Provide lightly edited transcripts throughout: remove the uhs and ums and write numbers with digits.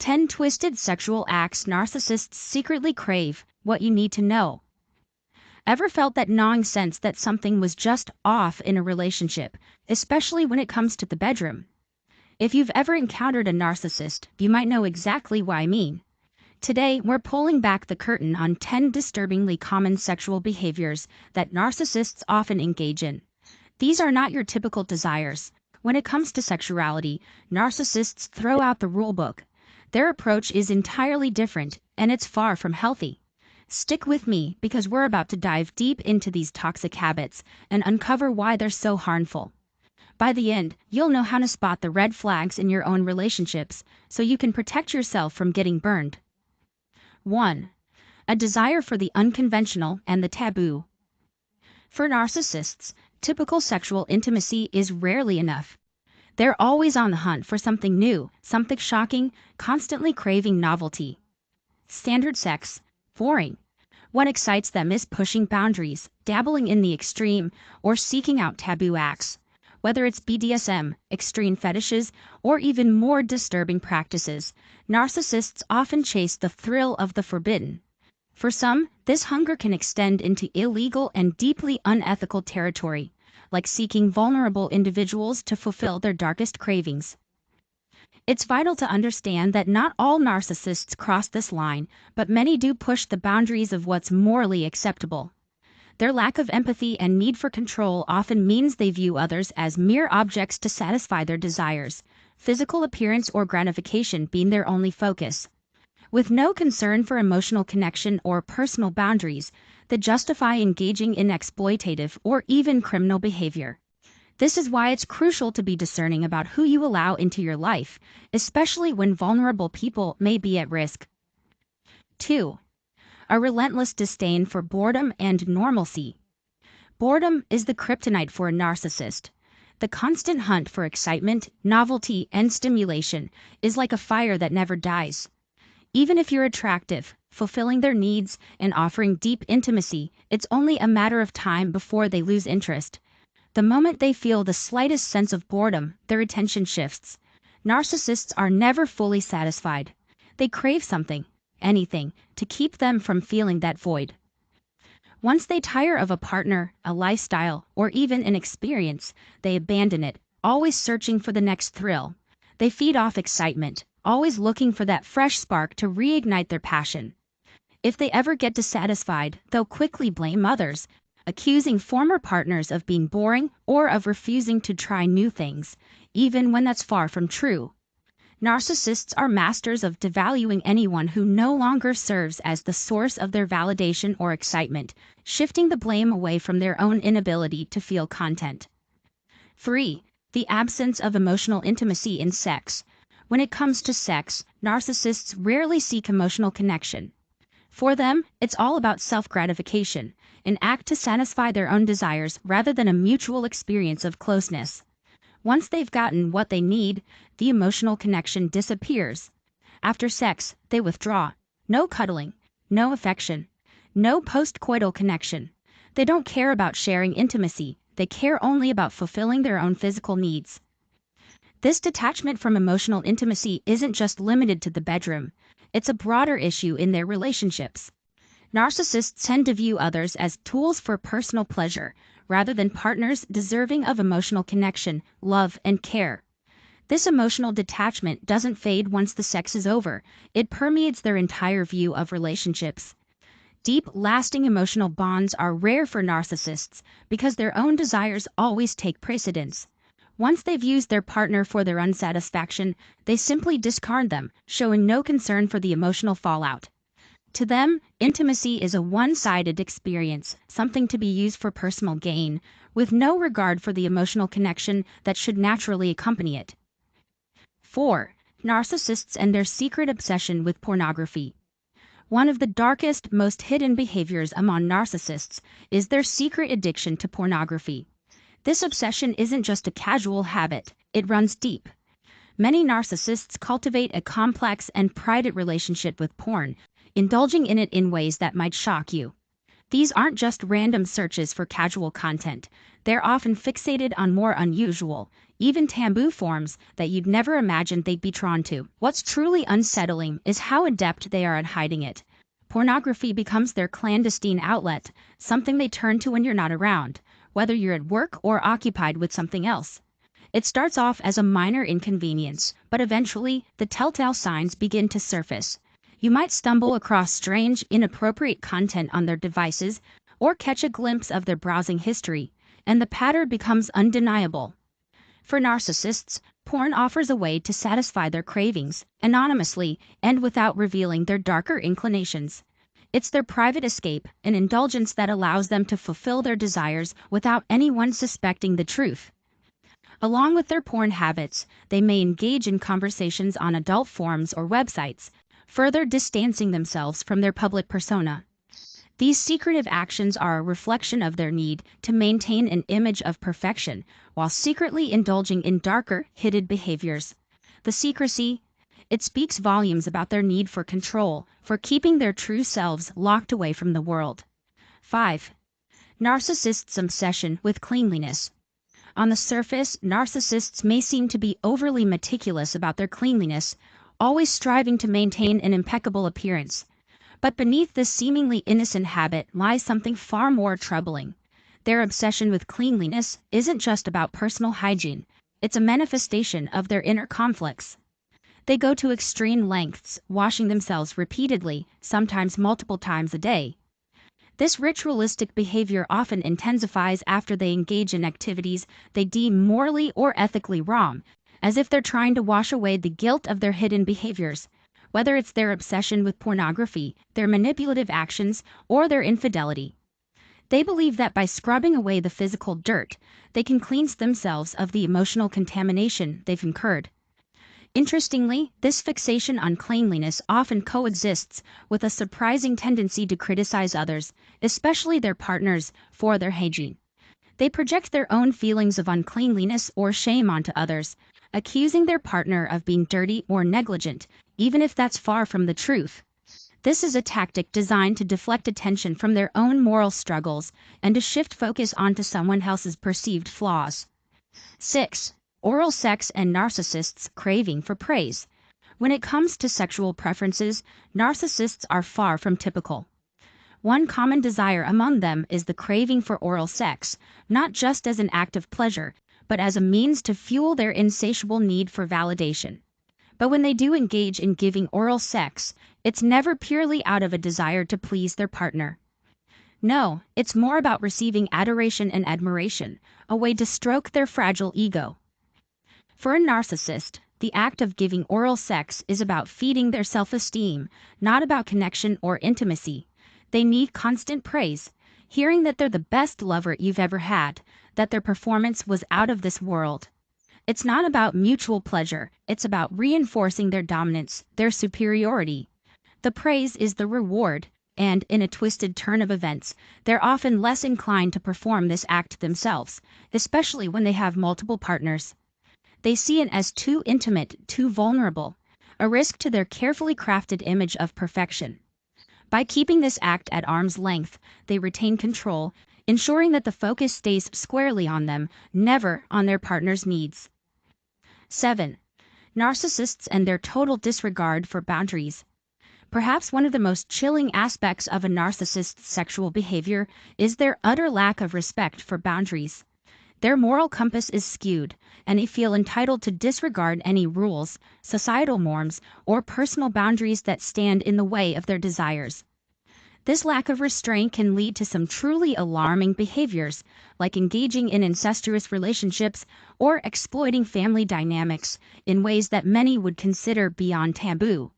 10 Twisted Sexual Acts Narcissists Secretly Crave. What you need to know. Ever felt that gnawing sense that something was just off in a relationship, especially when it comes to the bedroom? If you've ever encountered a narcissist, you might know exactly what I mean. Today, we're pulling back the curtain on 10 disturbingly common sexual behaviors that narcissists often engage in. These are not your typical desires. When it comes to sexuality, narcissists throw out the rulebook. Their approach is entirely different, and it's far from healthy. Stick with me because we're about to dive deep into these toxic habits and uncover why they're so harmful. By the end, you'll know how to spot the red flags in your own relationships so you can protect yourself from getting burned. 1. A desire for the unconventional and the taboo. For narcissists, typical sexual intimacy is rarely enough. They're always on the hunt for something new, something shocking, constantly craving novelty. Standard sex, boring. What excites them is pushing boundaries, dabbling in the extreme, or seeking out taboo acts. Whether it's BDSM, extreme fetishes, or even more disturbing practices, narcissists often chase the thrill of the forbidden. For some, this hunger can extend into illegal and deeply unethical territory, like seeking vulnerable individuals to fulfill their darkest cravings. It's vital to understand that not all narcissists cross this line, but many do push the boundaries of what's morally acceptable. Their lack of empathy and need for control often means they view others as mere objects to satisfy their desires, physical appearance or gratification being their only focus. With no concern for emotional connection or personal boundaries that justify engaging in exploitative or even criminal behavior. This is why it's crucial to be discerning about who you allow into your life, especially when vulnerable people may be at risk. 2. A relentless disdain for boredom and normalcy. Boredom is the kryptonite for a narcissist. The constant hunt for excitement, novelty, and stimulation is like a fire that never dies. Even if you're attractive, fulfilling their needs, and offering deep intimacy, it's only a matter of time before they lose interest. The moment they feel the slightest sense of boredom, their attention shifts. Narcissists are never fully satisfied. They crave something, anything, to keep them from feeling that void. Once they tire of a partner, a lifestyle, or even an experience, they abandon it, always searching for the next thrill. They feed off excitement, always looking for that fresh spark to reignite their passion. If they ever get dissatisfied, they'll quickly blame others, accusing former partners of being boring or of refusing to try new things, even when that's far from true. Narcissists are masters of devaluing anyone who no longer serves as the source of their validation or excitement, shifting the blame away from their own inability to feel content. 3. The absence of emotional intimacy in sex. When it comes to sex, narcissists rarely seek emotional connection. For them, it's all about self-gratification, an act to satisfy their own desires rather than a mutual experience of closeness. Once they've gotten what they need, the emotional connection disappears. After sex, they withdraw. No cuddling, no affection, no post-coital connection. They don't care about sharing intimacy, they care only about fulfilling their own physical needs. This detachment from emotional intimacy isn't just limited to the bedroom, it's a broader issue in their relationships. Narcissists tend to view others as tools for personal pleasure, rather than partners deserving of emotional connection, love, and care. This emotional detachment doesn't fade once the sex is over, it permeates their entire view of relationships. Deep, lasting emotional bonds are rare for narcissists because their own desires always take precedence. Once they've used their partner for their unsatisfaction, they simply discard them, showing no concern for the emotional fallout. To them, intimacy is a one-sided experience, something to be used for personal gain, with no regard for the emotional connection that should naturally accompany it. 4. Narcissists and their secret obsession with pornography. One of the darkest, most hidden behaviors among narcissists is their secret addiction to pornography. This obsession isn't just a casual habit, it runs deep. Many narcissists cultivate a complex and private relationship with porn, indulging in it in ways that might shock you. These aren't just random searches for casual content. They're often fixated on more unusual, even taboo forms that you'd never imagined they'd be drawn to. What's truly unsettling is how adept they are at hiding it. Pornography becomes their clandestine outlet, something they turn to when you're not around, whether you're at work or occupied with something else. It starts off as a minor inconvenience, but eventually, the telltale signs begin to surface. You might stumble across strange, inappropriate content on their devices, or catch a glimpse of their browsing history, and the pattern becomes undeniable. For narcissists, porn offers a way to satisfy their cravings, anonymously and without revealing their darker inclinations. It's their private escape, an indulgence that allows them to fulfill their desires without anyone suspecting the truth. Along with their porn habits, they may engage in conversations on adult forums or websites, further distancing themselves from their public persona. These secretive actions are a reflection of their need to maintain an image of perfection, while secretly indulging in darker, hidden behaviors. The secrecy, it speaks volumes about their need for control, for keeping their true selves locked away from the world. 5. Narcissists' obsession with cleanliness. On the surface, narcissists may seem to be overly meticulous about their cleanliness, always striving to maintain an impeccable appearance. But beneath this seemingly innocent habit lies something far more troubling. Their obsession with cleanliness isn't just about personal hygiene, it's a manifestation of their inner conflicts. They go to extreme lengths, washing themselves repeatedly, sometimes multiple times a day. This ritualistic behavior often intensifies after they engage in activities they deem morally or ethically wrong, as if they're trying to wash away the guilt of their hidden behaviors. Whether it's their obsession with pornography, their manipulative actions, or their infidelity. They believe that by scrubbing away the physical dirt, they can cleanse themselves of the emotional contamination they've incurred. Interestingly, this fixation on cleanliness often coexists with a surprising tendency to criticize others, especially their partners, for their hygiene. They project their own feelings of uncleanliness or shame onto others, accusing their partner of being dirty or negligent, even if that's far from the truth. This is a tactic designed to deflect attention from their own moral struggles and to shift focus onto someone else's perceived flaws. 6. Oral sex and narcissists' craving for praise. When it comes to sexual preferences, narcissists are far from typical. One common desire among them is the craving for oral sex, not just as an act of pleasure, but as a means to fuel their insatiable need for validation. But when they do engage in giving oral sex, it's never purely out of a desire to please their partner. No, it's more about receiving adoration and admiration, a way to stroke their fragile ego. For a narcissist, the act of giving oral sex is about feeding their self-esteem, not about connection or intimacy. They need constant praise, hearing that they're the best lover you've ever had, that their performance was out of this world. It's not about mutual pleasure, it's about reinforcing their dominance, their superiority. The praise is the reward, and in a twisted turn of events, they're often less inclined to perform this act themselves, especially when they have multiple partners. They see it as too intimate, too vulnerable, a risk to their carefully crafted image of perfection. By keeping this act at arm's length, they retain control, ensuring that the focus stays squarely on them, never on their partner's needs. 7. Narcissists and their total disregard for boundaries. Perhaps one of the most chilling aspects of a narcissist's sexual behavior is their utter lack of respect for boundaries. Their moral compass is skewed, and they feel entitled to disregard any rules, societal norms, or personal boundaries that stand in the way of their desires. This lack of restraint can lead to some truly alarming behaviors, like engaging in incestuous relationships or exploiting family dynamics in ways that many would consider beyond taboo.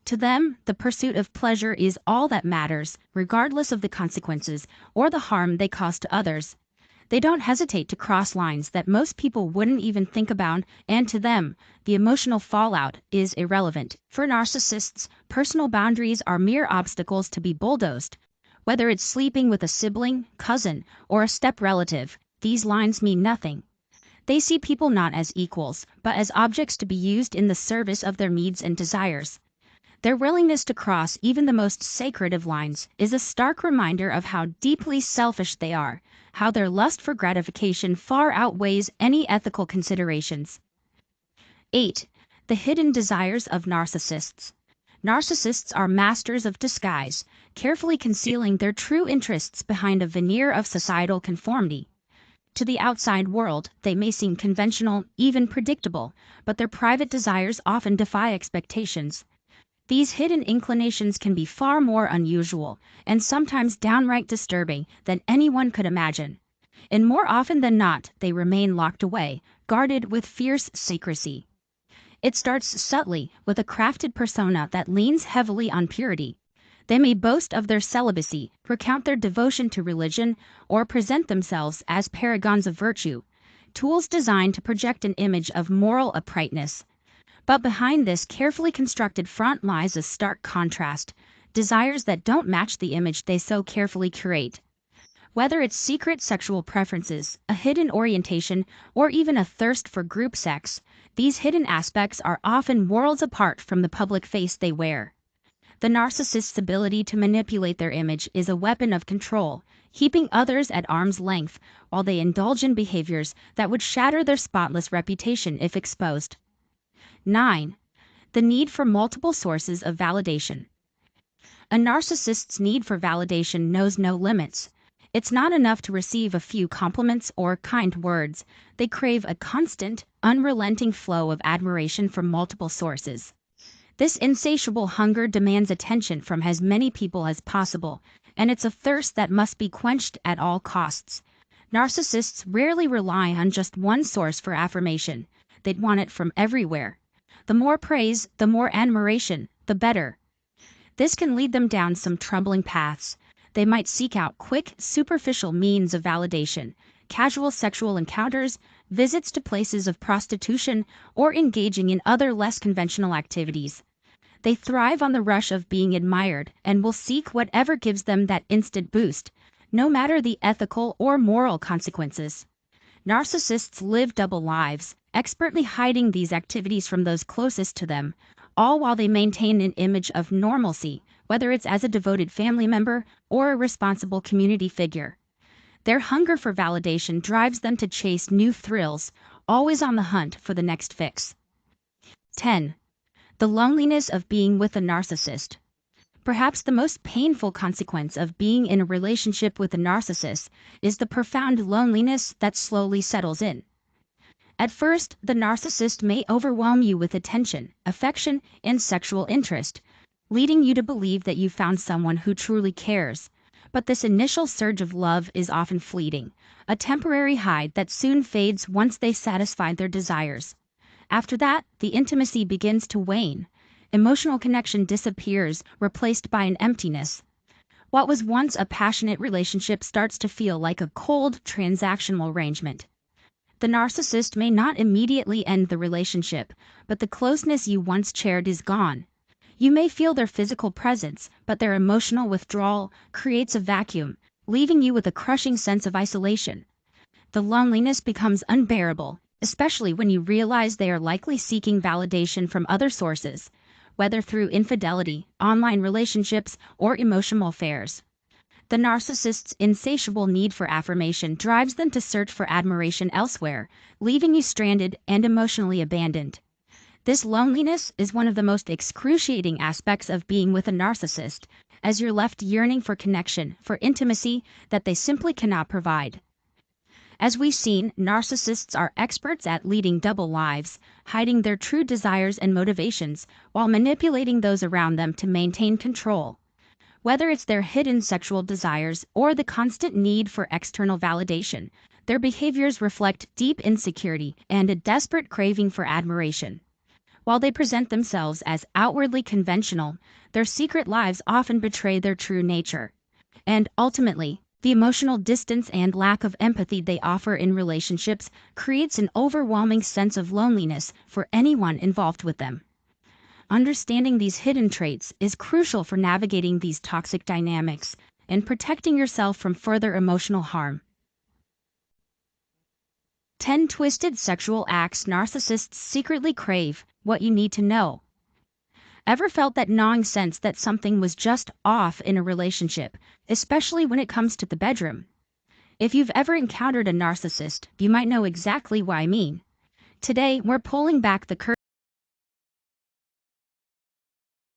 To them, the pursuit of pleasure is all that matters, regardless of the consequences or the harm they cause to others. They don't hesitate to cross lines that most people wouldn't even think about, and to them, the emotional fallout is irrelevant. For narcissists, personal boundaries are mere obstacles to be bulldozed. Whether it's sleeping with a sibling, cousin, or a step relative, these lines mean nothing. They see people not as equals, but as objects to be used in the service of their needs and desires. Their willingness to cross even the most sacred of lines is a stark reminder of how deeply selfish they are, how their lust for gratification far outweighs any ethical considerations. 8. The hidden desires of narcissists. Narcissists are masters of disguise, carefully concealing their true interests behind a veneer of societal conformity. To the outside world, they may seem conventional, even predictable, but their private desires often defy expectations. These hidden inclinations can be far more unusual, and sometimes downright disturbing, than anyone could imagine. And more often than not, they remain locked away, guarded with fierce secrecy. It starts subtly, with a crafted persona that leans heavily on purity. They may boast of their celibacy, recount their devotion to religion, or present themselves as paragons of virtue, tools designed to project an image of moral uprightness. But behind this carefully constructed front lies a stark contrast, desires that don't match the image they so carefully curate. Whether it's secret sexual preferences, a hidden orientation, or even a thirst for group sex, these hidden aspects are often worlds apart from the public face they wear. The narcissist's ability to manipulate their image is a weapon of control, keeping others at arm's length while they indulge in behaviors that would shatter their spotless reputation if exposed. 9. The need for multiple sources of validation. A narcissist's need for validation knows no limits. It's not enough to receive a few compliments or kind words. They crave a constant, unrelenting flow of admiration from multiple sources. This insatiable hunger demands attention from as many people as possible, and it's a thirst that must be quenched at all costs. Narcissists rarely rely on just one source for affirmation. They'd want it from everywhere. The more praise, the more admiration, the better. This can lead them down some troubling paths. They might seek out quick, superficial means of validation, casual sexual encounters, visits to places of prostitution, or engaging in other less conventional activities. They thrive on the rush of being admired and will seek whatever gives them that instant boost, no matter the ethical or moral consequences. Narcissists live double lives, expertly hiding these activities from those closest to them, all while they maintain an image of normalcy, whether it's as a devoted family member or a responsible community figure. Their hunger for validation drives them to chase new thrills, always on the hunt for the next fix. 10. The loneliness of being with a narcissist. Perhaps the most painful consequence of being in a relationship with a narcissist is the profound loneliness that slowly settles in. At first, the narcissist may overwhelm you with attention, affection, and sexual interest, leading you to believe that you found someone who truly cares. But this initial surge of love is often fleeting, a temporary high that soon fades once they satisfy their desires. After that, the intimacy begins to wane. Emotional connection disappears, replaced by an emptiness. What was once a passionate relationship starts to feel like a cold, transactional arrangement. The narcissist may not immediately end the relationship, but the closeness you once shared is gone. You may feel their physical presence, but their emotional withdrawal creates a vacuum, leaving you with a crushing sense of isolation. The loneliness becomes unbearable, especially when you realize they are likely seeking validation from other sources, whether through infidelity, online relationships, or emotional affairs. The narcissist's insatiable need for affirmation drives them to search for admiration elsewhere, leaving you stranded and emotionally abandoned. This loneliness is one of the most excruciating aspects of being with a narcissist, as you're left yearning for connection, for intimacy that they simply cannot provide. As we've seen, narcissists are experts at leading double lives, hiding their true desires and motivations while manipulating those around them to maintain control. Whether it's their hidden sexual desires or the constant need for external validation, their behaviors reflect deep insecurity and a desperate craving for admiration. While they present themselves as outwardly conventional, their secret lives often betray their true nature. And ultimately, the emotional distance and lack of empathy they offer in relationships creates an overwhelming sense of loneliness for anyone involved with them. Understanding these hidden traits is crucial for navigating these toxic dynamics and protecting yourself from further emotional harm. 10 Twisted Sexual Acts Narcissists Secretly Crave, What You Need to Know. Ever felt that gnawing sense that something was just off in a relationship, especially when it comes to the bedroom? If you've ever encountered a narcissist, you might know exactly what I mean. Today, we're pulling back the curtain